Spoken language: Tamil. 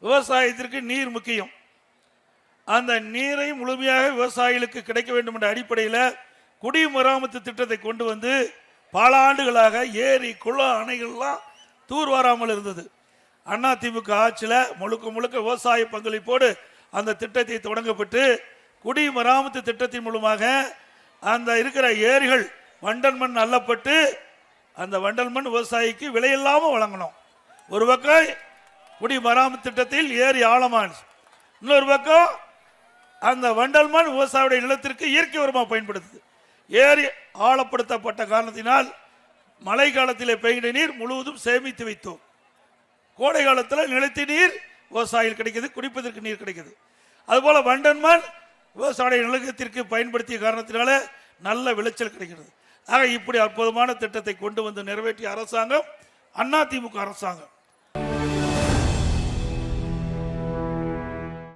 விவசாயத்திற்கு நீர் முக்கியம். அந்த நீரை முழுமையாக விவசாயிகளுக்கு கிடைக்க வேண்டும் என்ற அடிப்படையில் குடிமராமத்து திட்டத்தை கொண்டு வந்து பல ஆண்டுகளாக ஏரி குளம் அணைகள்லாம் தூர்வாராமல் இருந்தது. அதிமுக ஆட்சியில் முழுக்க முழுக்க விவசாய பங்களிப்போடு அந்த திட்டத்தை தொடங்கப்பட்டு குடிமராமத்து திட்டத்தின் மூலமாக அந்த இருக்கிற ஏரிகள் வண்டல் மண் அள்ளப்பட்டு அந்த வண்டல் மண் விவசாயிக்கு விலையில்லாமல் வழங்கணும். ஒரு பக்கம் குடிமராமத்து திட்டத்தில் ஏரி ஆழமான, இன்னொரு பக்கம் அந்த வண்டல் மண் விவசாயியுடைய நிலத்திற்கு இயற்கை உரமாக பயன்படுத்துது. ஏரி ஆழப்படுத்தப்பட்ட காரணத்தினால் மழை காலத்திலே பெய்கிற நீர் முழுவதும் சேமித்து வைத்தோம். கோடை காலத்தில் நிலத்தி நீர் விவசாயிகள் கிடைக்கிறது, குடிப்பதற்கு நீர் கிடைக்கிறது. அதுபோல வண்டல் மண் விவசாய நிலத்திற்கு பயன்படுத்திய காரணத்தினால நல்ல விளைச்சல் கிடைக்கிறது. ஆக இப்படி அற்புதமான திட்டத்தை கொண்டு வந்து நிறைவேற்றிய அரசாங்கம் அதிமுக அரசாங்கம்.